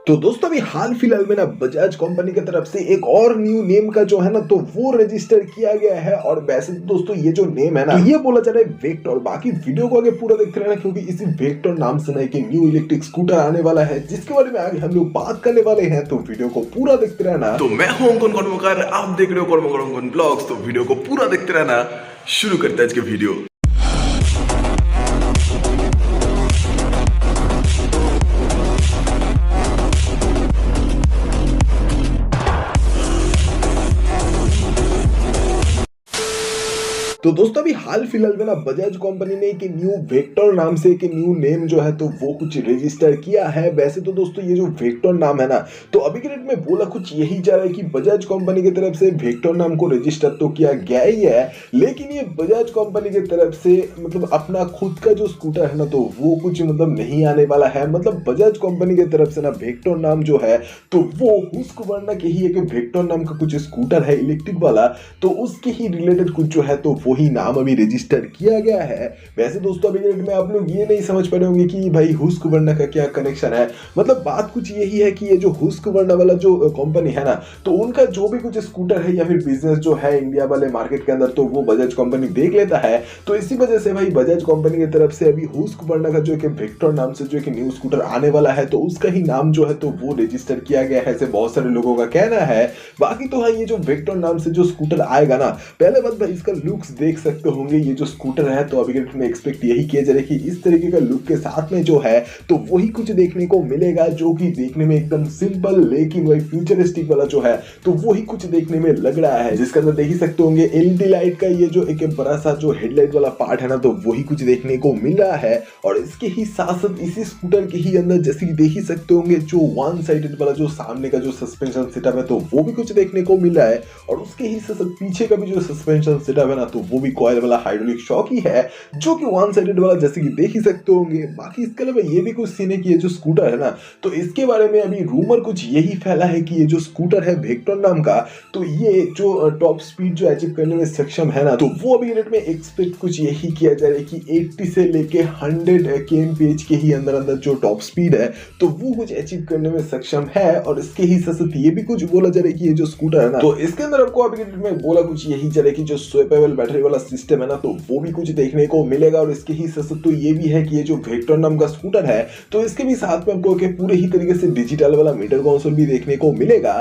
तो दोस्तों अभी हाल फिलहाल में ना बजाज कंपनी की तरफ से एक और न्यू नेम का जो है ना तो वो रजिस्टर किया गया है। और वैसे तो दोस्तों ये जो नेम है ना तो ये बोला जा रहा है वेक्टर। बाकी वीडियो को आगे पूरा देखते रहना क्योंकि इसी वेक्टर नाम से ना एक न्यू इलेक्ट्रिक स्कूटर आने वाला है जिसके बारे में आगे हम लोग बात करने वाले हैं। तो वीडियो को पूरा देखते रहना। तो मैं हूं अंकुन कर्मकार, आप देख रहे हो कर्मकर ब्लॉग्स। तो वीडियो को पूरा देखते रहना। शुरू करते हैं आज के वीडियो। तो दोस्तों अभी हाल फिलहाल में ना बजाज कंपनी ने एक न्यू वेक्टर नाम से एक न्यू नेम जो है तो वो कुछ रजिस्टर किया है। वैसे तो दोस्तों ये जो वेक्टर नाम है ना तो अभी के डेट में बोला कुछ यही जा रहा है कि बजाज कंपनी की तरफ से वेक्टर नाम को रजिस्टर तो किया गया ही है, लेकिन ये बजाज कंपनी की तरफ से मतलब अपना खुद का जो स्कूटर है ना तो वो कुछ मतलब नहीं आने वाला है। मतलब बजाज कंपनी की तरफ से ना वेक्टर नाम जो है तो वो हुस्कवर्ना के ही एक वेक्टर नाम का कुछ स्कूटर है इलेक्ट्रिक वाला, तो उसके ही रिलेटेड कुछ जो है तो वही नाम अभी रजिस्टर किया गया है। वैसे दोस्तों अभी डेट में आप लोग ये नहीं समझ पा रहे होंगे कि भाई हुस्कवर्ना का क्या कनेक्शन है। मतलब बात कुछ यही है कि ये जो हुस्कवर्ना वाला जो कंपनी है ना तो उनका जो भी कुछ स्कूटर है या फिर बिजनेस जो है इंडिया वाले मार्केट के अंदर तो वो बजाज कंपनी देख लेता है। तो इसी वजह से भाई बजाज कंपनी की तरफ से अभी हुस्कवर्ना का जो एक वेक्टर नाम से जो एक न्यू स्कूटर आने वाला है तो उसका ही नाम जो है तो वो रजिस्टर किया गया है, ऐसे बहुत सारे लोगों का कहना है। बाकी तो हाँ ये जो वेक्टर नाम से जो स्कूटर आएगा ना, पहले बात भाई इसका लुक्स देख सकते होंगे। ये जो स्कूटर है तो अभी में एक्सपेक्ट यही किया जा रहा है कि इस तरीके का लुक के साथ में जो है तो वही कुछ देखने को मिलेगा जो कि देखने में एकदम सिंपल लेकिन वही फ्यूचरिस्टिक वाला जो है तो वही कुछ देखने में लग रहा है, जिसके अंदर देख ही सकते होंगे एलईडी लाइट का ये जो एक बड़ा सा जो हेडलाइट वाला पार्ट है ना तो वही कुछ देखने को मिल रहा है। और इसके ही साथ साथ इसी स्कूटर के ही अंदर जैसे कि देख ही सकते होंगे जो वन साइडेड वाला जो सामने का जो सस्पेंशन सेटअप है तो वो भी कुछ देखने को मिल रहा है। और उसके ही साथ पीछे का भी जो सस्पेंशन सेटअप है ना तो वो भी कॉइल वाला हाइड्रोलिक शॉक ही है जो कि वन साइडेड वाला जैसे कि देख ही सकते होंगे। बाकी इसके अलावा ये भी कुछ सीन है कि ये जो स्कूटर है ना तो इसके बारे में अभी रूमर कुछ यही फैला है कि ये जो स्कूटर है वेक्टर नाम का तो ये जो टॉप स्पीड जो अचीव करने में सक्षम है ना तो वो अभी रेट में एक्सपेक्ट कुछ यही किया जा रहा है कि 80 से लेके 100 kmph के ही अंदर अंदर जो टॉप स्पीड है तो वो कुछ अचीव करने में सक्षम है। और इसके ही साथ ये भी कुछ बोला जा रहा है कि ये जो स्कूटर है ना तो इसके अंदर आपको अभी में बोला कुछ यही जा रहा है कि जो स्वैपेबल बैटरी वाला सिस्टम है ना तो वो भी कुछ देखने को मिलेगा। और इसके ही साथ तो ये भी है कि ये जो वेक्टर नाम का स्कूटर है तो इसके भी साथ में आपको एक पूरे ही तरीके से डिजिटल वाला मीटर कंसोल भी देखने को मिलेगा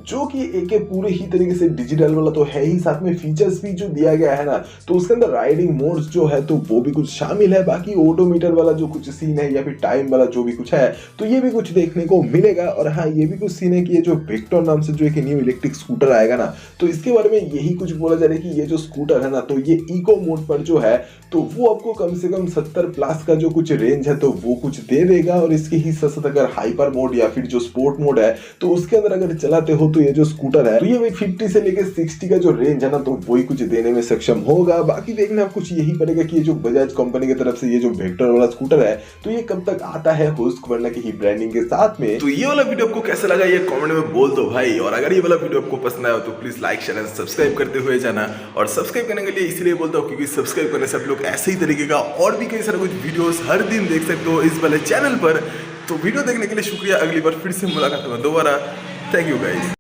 जो कि एक पूरे ही तरीके से डिजिटल वाला तो है ही, साथ में फीचर्स भी जो दिया गया है ना तो उसके अंदर राइडिंग मोड्स जो है तो वो भी कुछ शामिल है। बाकी ऑटोमीटर वाला जो कुछ सीन है या फिर टाइम वाला जो भी कुछ है तो ये भी कुछ देखने को मिलेगा। और हाँ ये भी कुछ सीन है कि ये जो वेक्टर नाम से जो एक न्यू इलेक्ट्रिक स्कूटर आएगा ना तो इसके बारे में यही कुछ बोला जा रहा है कि ये जो स्कूटर है ना तो ये इको मोड पर जो है तो वो आपको कम से कम 70 प्लस का जो कुछ रेंज है तो वो कुछ दे देगा। और इसके ही साथ साथ अगर हाइपर मोड या फिर जो स्पोर्ट मोड है तो उसके अंदर अगर चलाते हो तो ये जो स्कूटर है तो ये 50 से लेके 60 का जो रेंज है ना तो वही कुछ देने में सक्षम होगा। बाकी देखना कुछ यही पड़ेगा कि ये जो बजाज कंपनी की तरफ से ये जो वेक्टर वाला स्कूटर है तो ये कब तक आता है हुस्कवर्ना की ही ब्रांडिंग के साथ में। तो ये वाला वीडियो आपको कैसा लगा ये कमेंट में बोल दो भाई। और अगर ये वाला वीडियो आपको पसंद आया तो please like share and subscribe करते हुए जाना। और सब्सक्राइब करने के लिए इसलिए बोलता हूँ क्योंकि सब्सक्राइब करने से आप लोग ऐसे ही तरीके का और भी कई सारे कुछ वीडियोस हर दिन देख सकते हो इस वाले चैनल पर। तो वीडियो देखने के लिए शुक्रिया। अगली बार फिर से मुलाकात होगा दोबारा। Thank you guys.